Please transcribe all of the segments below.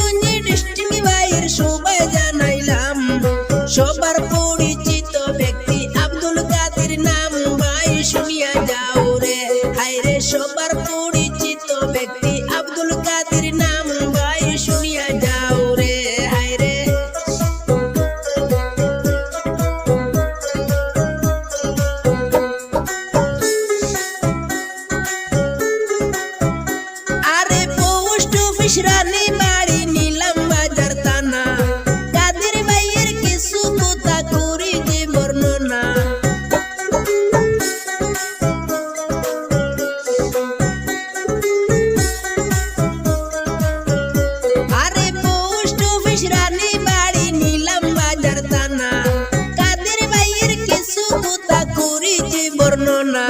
করিমগঞ্জে district ভাইয়ের সবাই জানাইলাম সবার পরিচিত ব্যক্তি আব্দুল কাদের নাম ভাই শুনিয়া যাও রে হায়রে সবার পরিচিত ব্যক্তি আব্দুল কাদের নাম ভাই শুনিয়া যাও রে হায়রে আরে পোস্ট অফিস রানী বাড়ি নিলাম বাজার থানা কাদের ভাইয়ের কিছু কথা করি যে বর্ণনা আরে পোস্ট অফিস রানী বাড়ি নিলাম বাজার থানা কাদের ভাইয়ের কিছু কথা করি যে বর্ণনা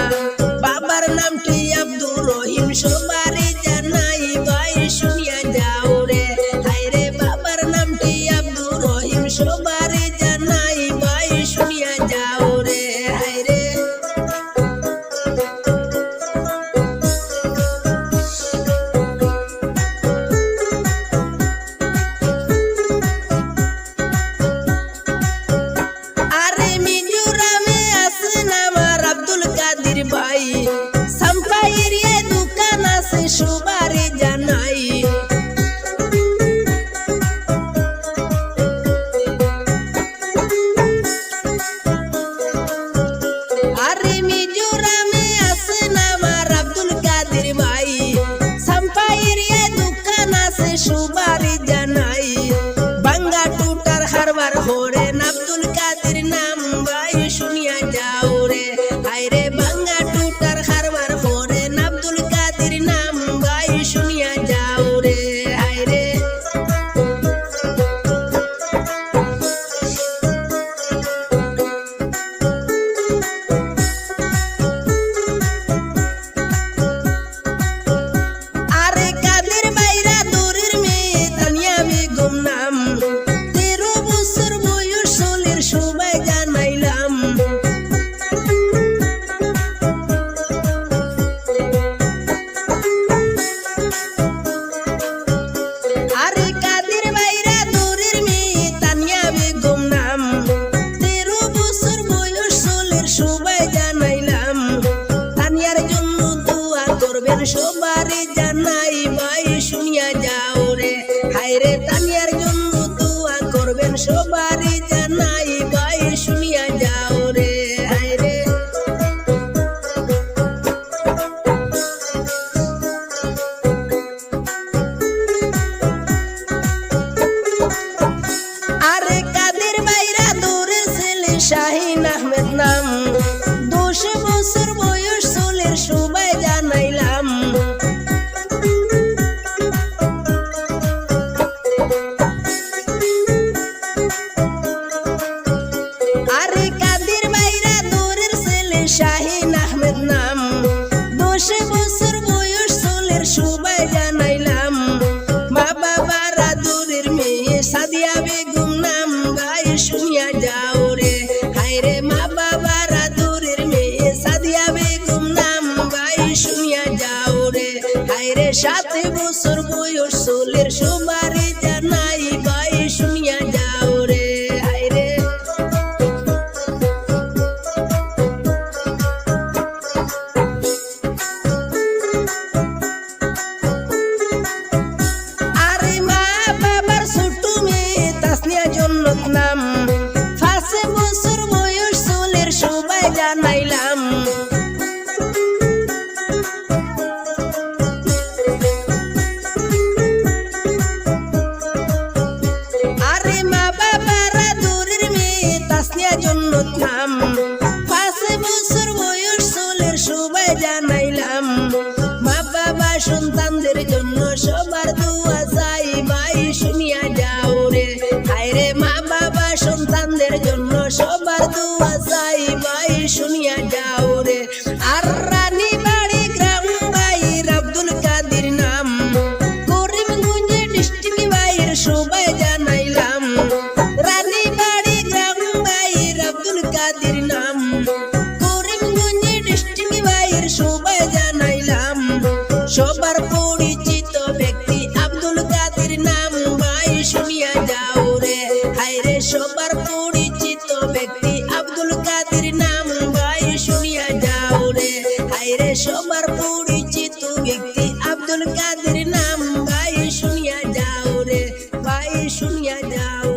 বাবার নামটি আব্দুর রহিম সবারই জানাই ভাই শুনিয়া যাও রে হায়রে বাবার নামটি আব্দুর রহিম সবারই জানাই ভাই শুনিয়া যাও রে হায়রে আরে মিজোরামে আছেন আমার আব্দুল কাদের ভাই সাম্পা এরিয়ায় দোকান আছে সবারই জানাই আরে মিজোরামে আছেন আমার আব্দুল কাদের ভাই সাম্পা এরিয়ায় দোকান আছে সবারই জানাই বাঙ্গা টুটার হারবার হরেন আব্দুল কাদের নাম ভাই শুনিয়া যাও রে হায়রে বাঙ্গা টুটার হারবার হরেন আব্দুল কাদের নাম ভাই শুনিয়া যাও রে হায়রে আরে কাদের ভাইরা দূরের মেয়ে তানিয়া বেগম নাম 13 বছর বয়স সোলের সবাই জানাইলাম আরে কাদের ভাইরা দূরের মেয়ে তানিয়া বেগম নাম 13 বছর বয়স সোলের সবাই জানাইলাম তানিয়ার জন্য দোয়া করবেন সবারই জানাই ভাই শুনিয়া যাও রে হায়রে তানিয়ার জন্য দোয়া করবেন সবারই জানাই ভাই শুনিয়া যাও রে হায়রে আরে কাদের ভাইরা দূরের ছেলে শাহিন আহমেদ নাম 10 বছর বয়স সোলের সবাই জানাইলাম আরে কাদের ভাইরা দূরের ছেলে শাহিন আহমেদ নাম 10 বছর বয়স সোলের সবাই জানাইলাম মা বাবারা দূরের মেয়ে সাদিয়া বেগম নাম ভাই শুনিয়া যাও রে হায়রে মা বাবারা দূরের মেয়ে সাদিয়া বেগম নাম ভাই শুনিয়া যাও রে হায়রে 7 বছর বয়স সোলের সবারই জানাই ভাই শুনিয়া যাও রে হায়রে আরে মা বাবার ছোট মেয়ে তাসনিয়া জন্নত নাম 5 বছর বয়স সোলের সবাই জানাইলাম আরে মা বাবারা দূরের মেয়ে তাসনিয়া জন্নত নাম 5 বছর বয়স সোলের সবাই জানাইলাম মা বাবা সন্তানদের জন্য সবার দোয়া চাই ভাই শুনিয়া যাও রে হায়রে মা বাবা সন্তানদের জন্য সবার দোয়া চাই ভাই শুনিয়া যাও রে আর রানী বাড়ি গ্রাম ভাইয়ের আব্দুল কাদের নাম করিমগঞ্জে ডিস্ট্রিক্ট ভাইয়ের সবাই জানাইলাম রানী বাড়ি গ্রাম ভাইয়ের আব্দুল কাদের নাম করিমগঞ্জে ডিস্ট্রিক্ট ভাইয়ের সবাই জানাইলাম সবার পরিচিত ব্যক্তি আব্দুল কাদের নাম সবার পরিচিত ব্যক্তি আব্দুল কাদের নাম। ভাই শুনিয়া যাও রে, ভাই শুনিয়া যাও